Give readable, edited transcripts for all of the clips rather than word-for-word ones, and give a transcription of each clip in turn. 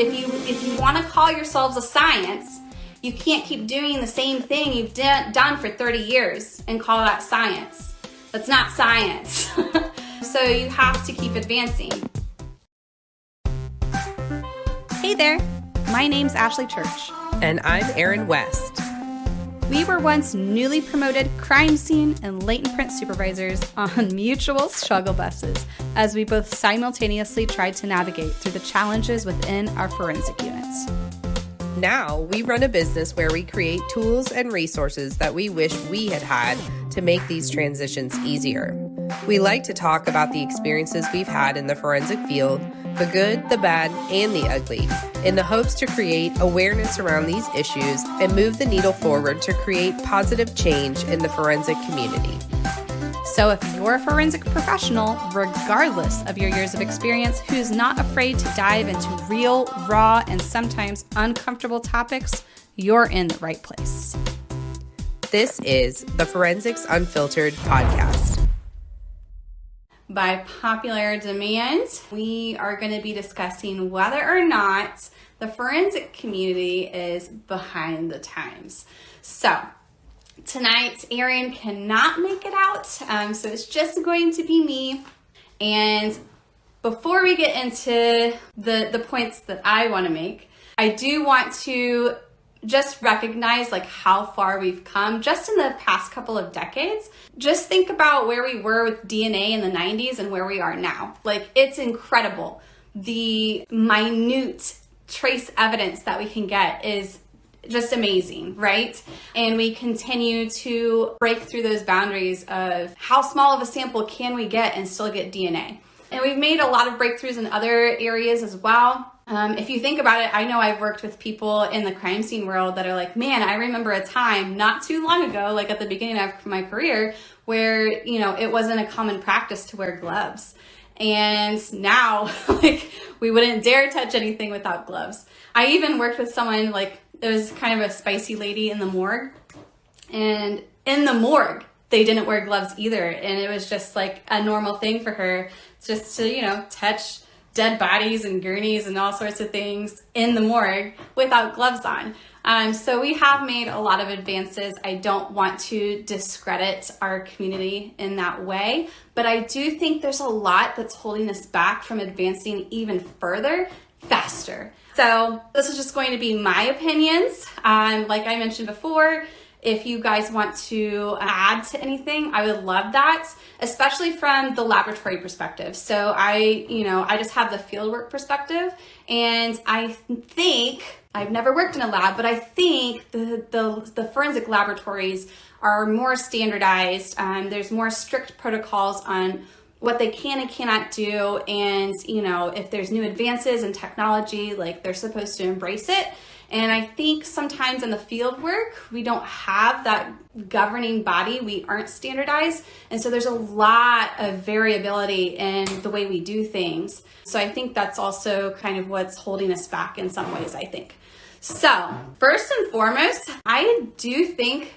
if you want to call yourselves a science, you can't keep doing the same thing you've done for 30 years and call that science. That's not science. So you have to keep advancing. Hey there, my name's Ashley Church. And I'm Erin West. We were once newly promoted crime scene and latent print supervisors on mutual struggle buses as we both simultaneously tried to navigate through the challenges within our forensic units. Now we run a business where we create tools and resources that we wish we had had to make these transitions easier. We like to talk about the experiences we've had in the forensic field, the good, the bad, and the ugly, in the hopes to create awareness around these issues and move the needle forward to create positive change in the forensic community. So if you're a forensic professional, regardless of your years of experience, who's not afraid to dive into real, raw, and sometimes uncomfortable topics, you're in the right place. This is the Forensics Unfiltered podcast. By popular demand, we are going to be discussing whether or not the forensic community is behind the times. So tonight, Erin cannot make it out, so it's just going to be me. And before we get into the points that I want to make, I do want to just recognize like how far we've come just in the past couple of decades. Just think about where we were with DNA in the 90s and where we are now. Like, it's incredible. The minute trace evidence that we can get is just amazing, right? And we continue to break through those boundaries of how small of a sample can we get and still get DNA. And we've made a lot of breakthroughs in other areas as well. If you think about it, I know I've worked with people in the crime scene world that are like, man, I remember a time not too long ago, like at the beginning of my career, where, it wasn't a common practice to wear gloves. And now, like, we wouldn't dare touch anything without gloves. I even worked with someone, like, it was kind of a spicy lady in the morgue. And in the morgue, they didn't wear gloves either. And it was just like a normal thing for her just to, touch dead bodies and gurneys and all sorts of things in the morgue without gloves on. So we have made a lot of advances. I don't want to discredit our community in that way, but I do think there's a lot that's holding us back from advancing even further, faster. So this is just going to be my opinions. Like I mentioned before, if you guys want to add to anything, I would love that, especially from the laboratory perspective. So I just have the fieldwork perspective, and I think, I've never worked in a lab, but I think the forensic laboratories are more standardized. There's more strict protocols on what they can and cannot do. And, if there's new advances in technology, like, they're supposed to embrace it. And I think sometimes in the field work, we don't have that governing body. We aren't standardized. And so there's a lot of variability in the way we do things. So I think that's also kind of what's holding us back in some ways, I think. So first and foremost, I do think,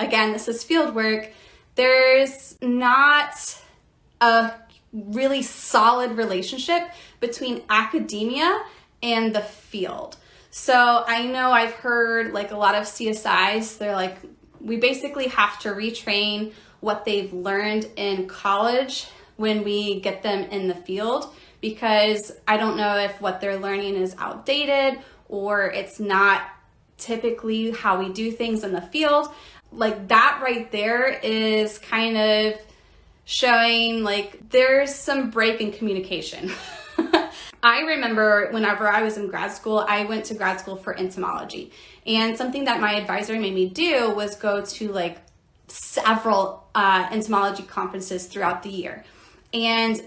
again, this is field work, there's not a really solid relationship between academia and the field. So I know I've heard like a lot of CSIs, they're like, we basically have to retrain what they've learned in college when we get them in the field, because I don't know if what they're learning is outdated or it's not typically how we do things in the field. Like, that right there is kind of showing like there's some break in communication. I remember whenever I was in grad school, I went to grad school for entomology. And something that my advisor made me do was go to like several entomology conferences throughout the year. And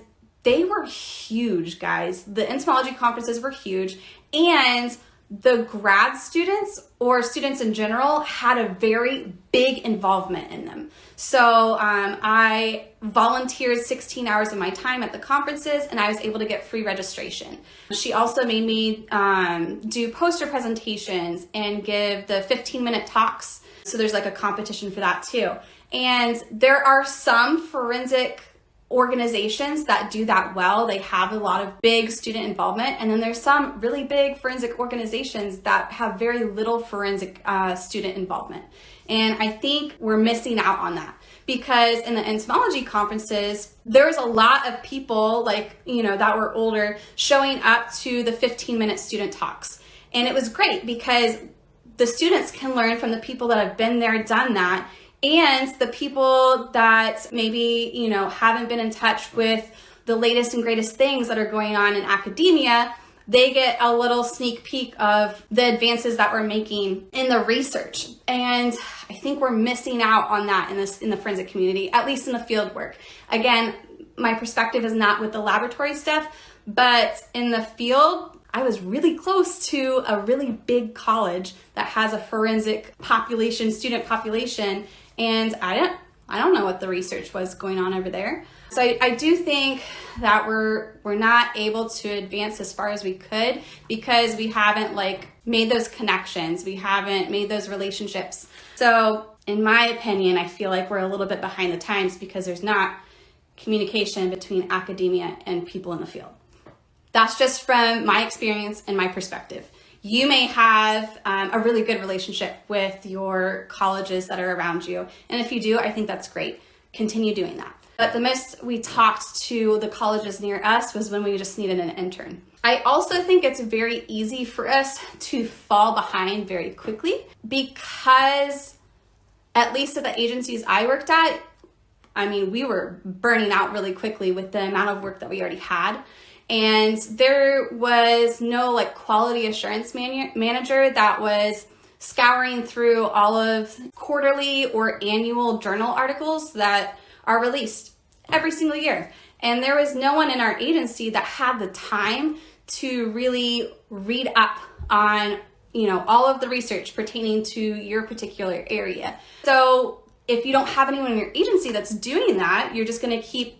they were huge, guys. The entomology conferences were huge. And the grad students or students in general had a very big involvement in them. So I volunteered 16 hours of my time at the conferences, and I was able to get free registration. She also made me do poster presentations and give the 15-minute talks. So there's like a competition for that too. And there are some forensic organizations that do that well. They have a lot of big student involvement, and then there's some really big forensic organizations that have very little forensic student involvement. And I think we're missing out on that, because in the entomology conferences, there's a lot of people that were older showing up to the 15-minute student talks. And it was great because the students can learn from the people that have been there, done that, and the people that maybe, haven't been in touch with the latest and greatest things that are going on in academia. They get a little sneak peek of the advances that we're making in the research. And I think we're missing out on that in the forensic community, at least in the field work. Again, my perspective is not with the laboratory stuff, but in the field, I was really close to a really big college that has a forensic student population, and I don't know what the research was going on over there. So I do think that we're not able to advance as far as we could because we haven't made those connections. We haven't made those relationships. So in my opinion, I feel like we're a little bit behind the times because there's not communication between academia and people in the field. That's just from my experience and my perspective. You may have a really good relationship with your colleges that are around you. And if you do, I think that's great. Continue doing that. But the most we talked to the colleges near us was when we just needed an intern. I also think it's very easy for us to fall behind very quickly because, at least at the agencies I worked at, we were burning out really quickly with the amount of work that we already had. And there was no quality assurance manager that was scouring through all of quarterly or annual journal articles that are released every single year. And there was no one in our agency that had the time to really read up on, all of the research pertaining to your particular area. So if you don't have anyone in your agency that's doing that, you're just going to keep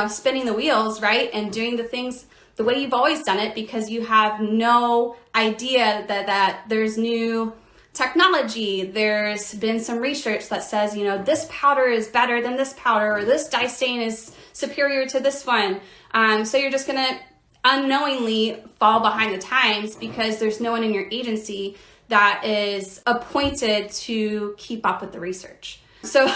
spinning the wheels, right? And doing the things the way you've always done it because you have no idea that there's new technology. There's been some research that says, this powder is better than this powder, or this dye stain is superior to this one. So you're just going to unknowingly fall behind the times because there's no one in your agency that is appointed to keep up with the research. So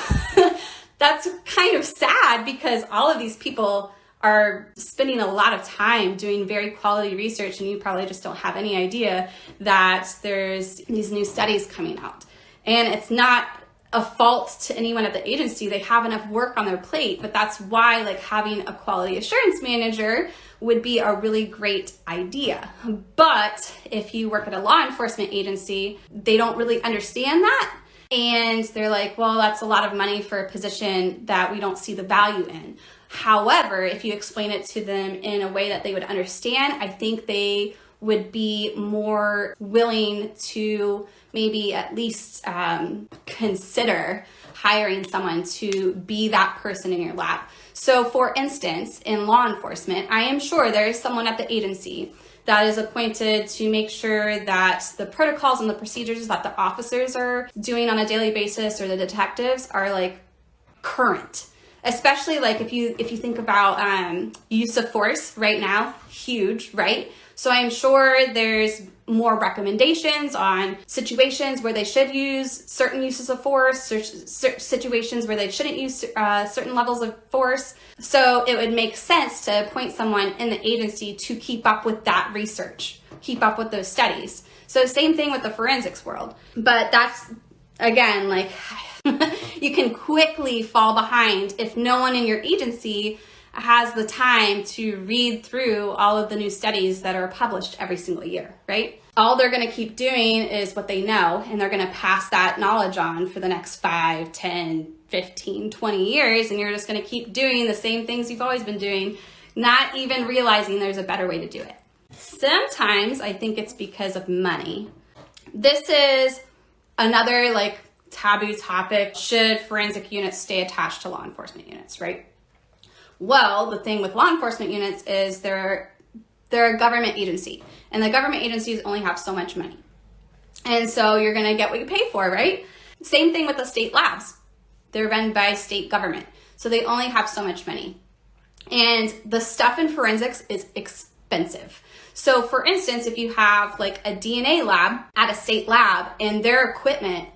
that's kind of sad because all of these people are spending a lot of time doing very quality research, and you probably just don't have any idea that there's these new studies coming out. And it's not a fault to anyone at the agency. They have enough work on their plate, but that's why having a quality assurance manager would be a really great idea. But if you work at a law enforcement agency, they don't really understand that. And they're like, well, that's a lot of money for a position that we don't see the value in. However, if you explain it to them in a way that they would understand, I think they would be more willing to maybe at least consider hiring someone to be that person in your lab. So for instance, in law enforcement, I am sure there's someone at the agency that is appointed to make sure that the protocols and the procedures that the officers are doing on a daily basis or the detectives are current. Especially if you think about use of force right now, huge, right? So I'm sure there's more recommendations on situations where they should use certain uses of force, or situations where they shouldn't use certain levels of force. So it would make sense to appoint someone in the agency to keep up with that research, keep up with those studies. So same thing with the forensics world. But that's, again, you can quickly fall behind if no one in your agency has the time to read through all of the new studies that are published every single year, right? All they're going to keep doing is what they know, and they're going to pass that knowledge on for the next 5, 10, 15, 20 years, and you're just going to keep doing the same things you've always been doing, not even realizing there's a better way to do it. Sometimes I think it's because of money. This is another taboo topic. Should forensic units stay attached to law enforcement units, right? Well, the thing with law enforcement units is they're a government agency, and the government agencies only have so much money. And so you're going to get what you pay for, right? Same thing with the state labs. They're run by state government, so they only have so much money. And the stuff in forensics is expensive. So for instance, if you have like a DNA lab at a state lab and their equipment,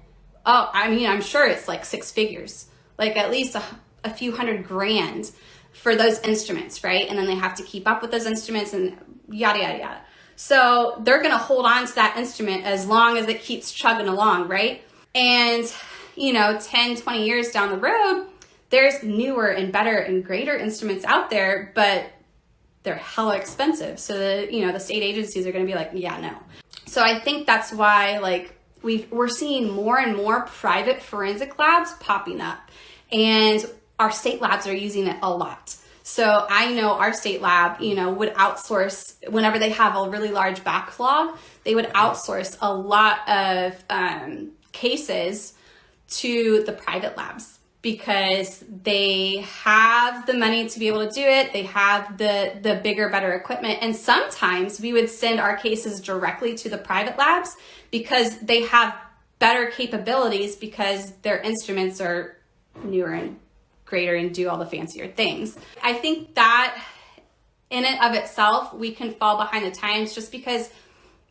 I'm sure it's like six figures, like at least a few $100,000 for those instruments, right? And then they have to keep up with those instruments and yada, yada, yada. So they're going to hold on to that instrument as long as it keeps chugging along, right? And, 10, 20 years down the road, there's newer and better and greater instruments out there, but they're hella expensive. So the state agencies are going to be like, yeah, no. So I think that's why like we're seeing more and more private forensic labs popping up, and our state labs are using it a lot. So I know our state lab, would outsource whenever they have a really large backlog, they would outsource a lot of cases to the private labs because they have the money to be able to do it. They have the bigger, better equipment. And sometimes we would send our cases directly to the private labs because they have better capabilities because their instruments are newer and greater and do all the fancier things. I think that in and of itself, we can fall behind the times just because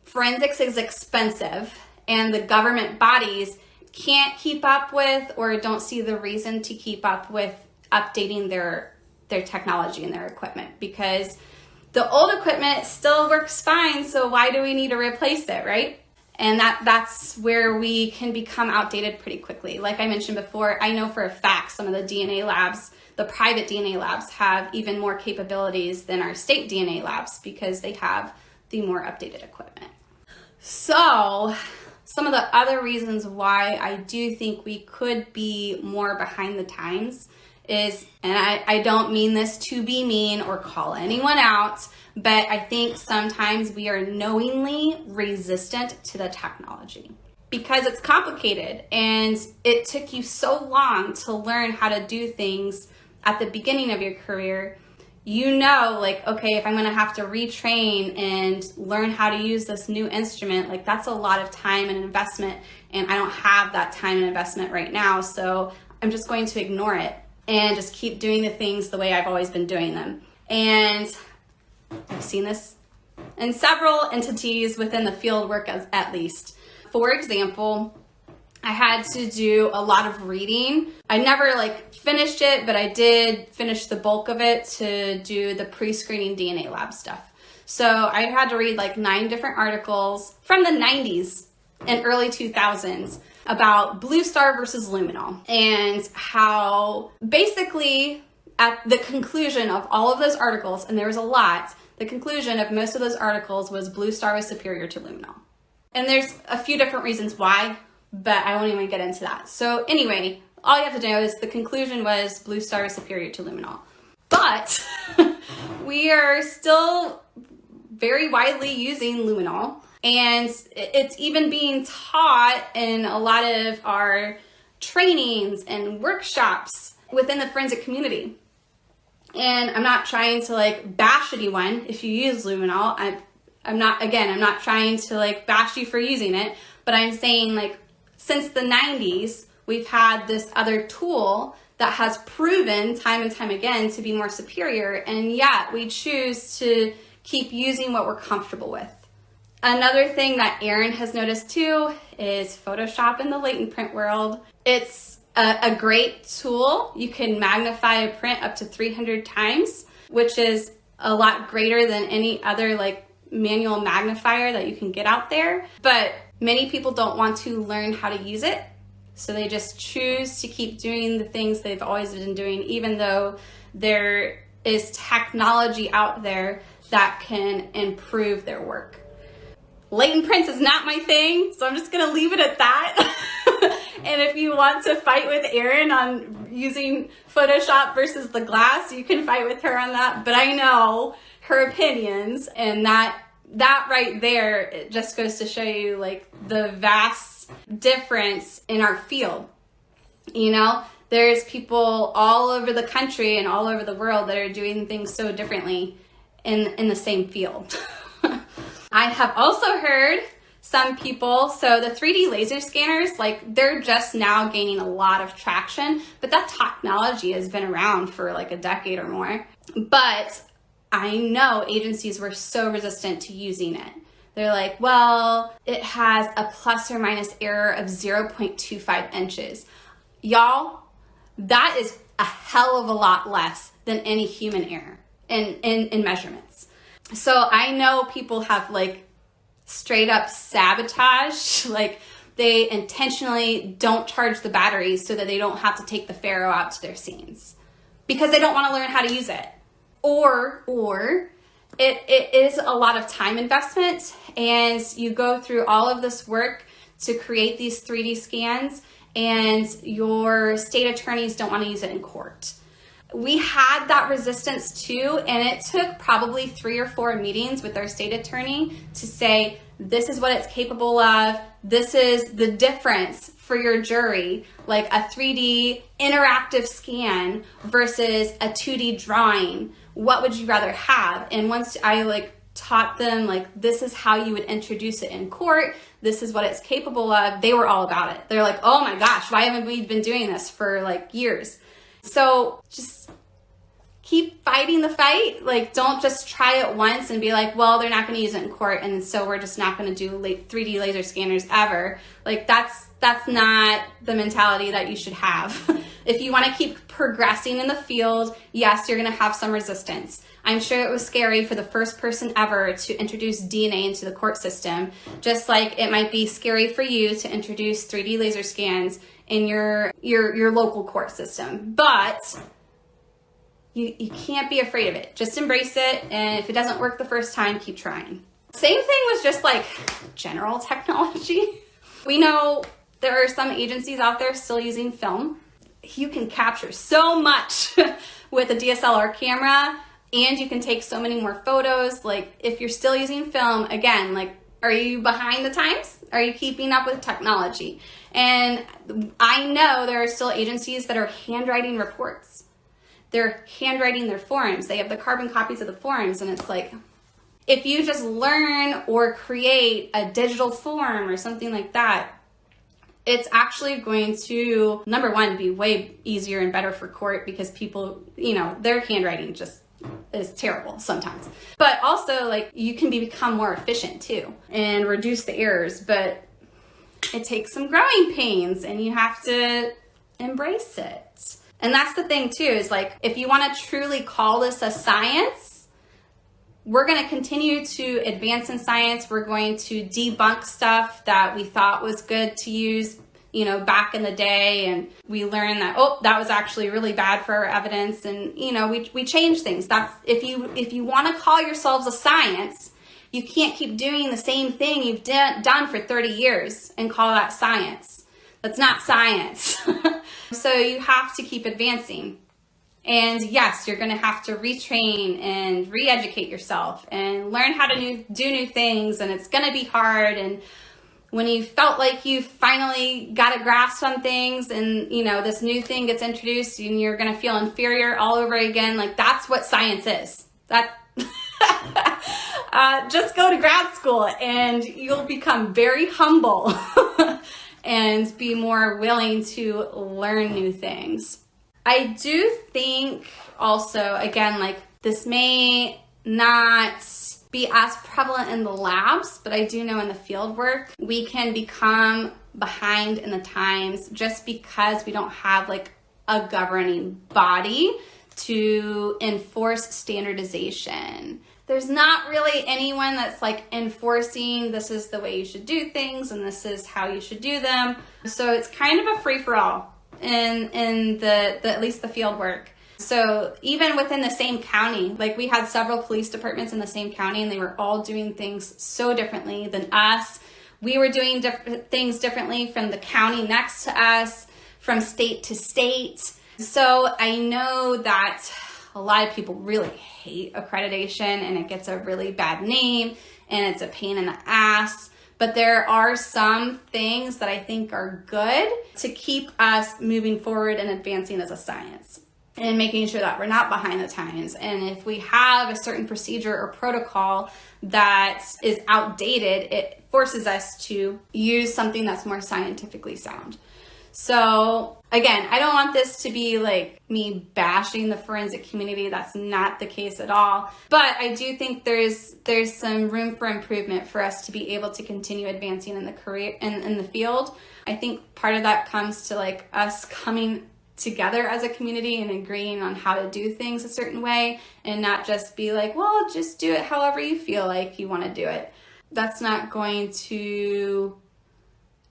forensics is expensive and the government bodies can't keep up with or don't see the reason to keep up with updating their technology and their equipment, because the old equipment still works fine. So why do we need to replace it, right? And that's where we can become outdated pretty quickly. Like I mentioned before, I know for a fact some of the DNA labs, the private DNA labs, have even more capabilities than our state DNA labs because they have the more updated equipment. So some of the other reasons why I do think we could be more behind the times is, and I don't mean this to be mean or call anyone out, but I think sometimes we are knowingly resistant to the technology because it's complicated and it took you so long to learn how to do things at the beginning of your career. Like, okay, if I'm going to have to retrain and learn how to use this new instrument, like that's a lot of time and investment, and I don't have that time and investment right now. So I'm just going to ignore it and just keep doing the things the way I've always been doing them. And I've seen this in several entities within the field work at least. For example, I had to do a lot of reading. I never finished it, but I did finish the bulk of it to do the pre-screening DNA lab stuff. So I had to read 9 different articles from the 90s and early 2000s about Blue Star versus luminol, and how basically at the conclusion of all of those articles, and there was a lot, the conclusion of most of those articles was Blue Star was superior to luminol. And there's a few different reasons why, but I won't even get into that. So anyway, all you have to know is the conclusion was Blue Star is superior to luminol. But we are still very widely using luminol, and it's even being taught in a lot of our trainings and workshops within the forensic community. And I'm not trying to bash anyone if you use luminol. I'm not trying to bash you for using it, but I'm saying since the 90s, we've had this other tool that has proven time and time again to be more superior, and yet we choose to keep using what we're comfortable with. Another thing that Erin has noticed too is Photoshop in the latent print world. It's a great tool. You can magnify a print up to 300 times, which is a lot greater than any other manual magnifier that you can get out there. But many people don't want to learn how to use it. So they just choose to keep doing the things they've always been doing, even though there is technology out there that can improve their work. Latent prints is not my thing, so I'm just gonna leave it at that. And if you want to fight with Erin on using Photoshop versus the glass, you can fight with her on that. But I know her opinions, and that right there, it just goes to show you the vast difference in our field. There's people all over the country and all over the world that are doing things so differently in the same field. I have also heard some people, so the 3D laser scanners, they're just now gaining a lot of traction, but that technology has been around for a decade or more. But I know agencies were so resistant to using it. They're like, well, it has a plus or minus error of 0.25 inches. Y'all, that is a hell of a lot less than any human error in measurements. So I know people have like straight up sabotage, like they intentionally don't charge the batteries so that they don't have to take the Pharaoh out to their scenes because they don't want to learn how to use it. Or it is a lot of time investment, and you go through all of this work to create these 3D scans, and your state attorneys don't want to use it in court. We had that resistance too, and it took probably 3 or 4 meetings with our state attorney to say, this is what it's capable of. This is the difference for your jury, like a 3D interactive scan versus a 2D drawing. What would you rather have? And once I taught them, this is how you would introduce it in court, this is what it's capable of, they were all about it. They're like, oh my gosh, why haven't we been doing this for years? So just keep fighting the fight. Don't just try it once and be like, well, they're not going to use it in court, and so we're just not going to do 3D laser scanners ever. That's not the mentality that you should have. If you want to keep progressing in the field, yes, you're going to have some resistance. I'm sure it was scary for the first person ever to introduce DNA into the court system, just like it might be scary for you to introduce 3D laser scans in your local court system. But you can't be afraid of it. Just embrace it, and if it doesn't work the first time, keep trying. Same thing with just general technology. We know there are some agencies out there still using film. You can capture so much with a DSLR camera, and you can take so many more photos. If you're still using film, again, are you behind the times? Are you keeping up with technology? And I know there are still agencies that are handwriting reports. They're handwriting their forms. They have the carbon copies of the forms, and it's if you just learn or create a digital form or something like that, it's actually going to, number one, be way easier and better for court because people, their handwriting just is terrible sometimes. But also, you can become more efficient too and reduce the errors, but it takes some growing pains and you have to embrace it. And that's the thing too, is if you want to truly call this a science, we're going to continue to advance in science. We're going to debunk stuff that we thought was good to use, back in the day. And we learned that, that was actually really bad for our evidence. And, we change things. That's, if you want to call yourselves a science, you can't keep doing the same thing you've done for 30 years and call that science. That's not science. So you have to keep advancing. And yes, you're going to have to retrain and re-educate yourself and learn how to do new things. And it's going to be hard. And when you felt like you finally got a grasp on things and, this new thing gets introduced and you're going to feel inferior all over again, that's what science is. Just go to grad school and you'll become very humble and be more willing to learn new things. I do think also, again, this may not be as prevalent in the labs, but I do know in the field work, we can become behind in the times just because we don't have a governing body to enforce standardization. There's not really anyone that's enforcing this is the way you should do things and this is how you should do them. So it's kind of a free-for-all in the at least the field work. So even within the same county, we had several police departments in the same county and they were all doing things so differently than us. We were doing things differently from the county next to us, from state to state. So I know that a lot of people really hate accreditation and it gets a really bad name and it's a pain in the ass. But there are some things that I think are good to keep us moving forward and advancing as a science and making sure that we're not behind the times. And if we have a certain procedure or protocol that is outdated, it forces us to use something that's more scientifically sound. So again, I don't want this to be like me bashing the forensic community. That's not the case at all. But I do think there's some room for improvement for us to be able to continue advancing in the career in the field. I think part of that comes to like us coming together as a community and agreeing on how to do things a certain way, and not just be like, well, just do it however you feel like you want to do it. That's not going to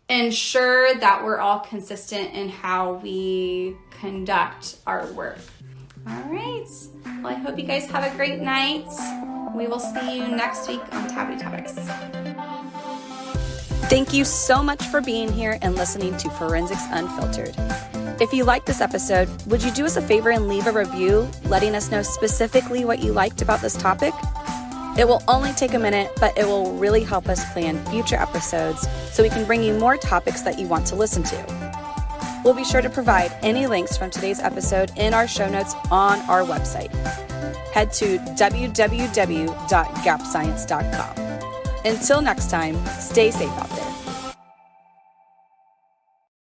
ensure that we're all consistent in how we conduct our work. All right. Well, I hope you guys have a great night. We will see you next week on Taboo Topics. Thank you so much for being here and listening to Forensics Unfiltered. If you liked this episode, would you do us a favor and leave a review letting us know specifically what you liked about this topic? It will only take a minute, but it will really help us plan future episodes so we can bring you more topics that you want to listen to. We'll be sure to provide any links from today's episode in our show notes on our website. Head to www.gapscience.com. Until next time, stay safe out there.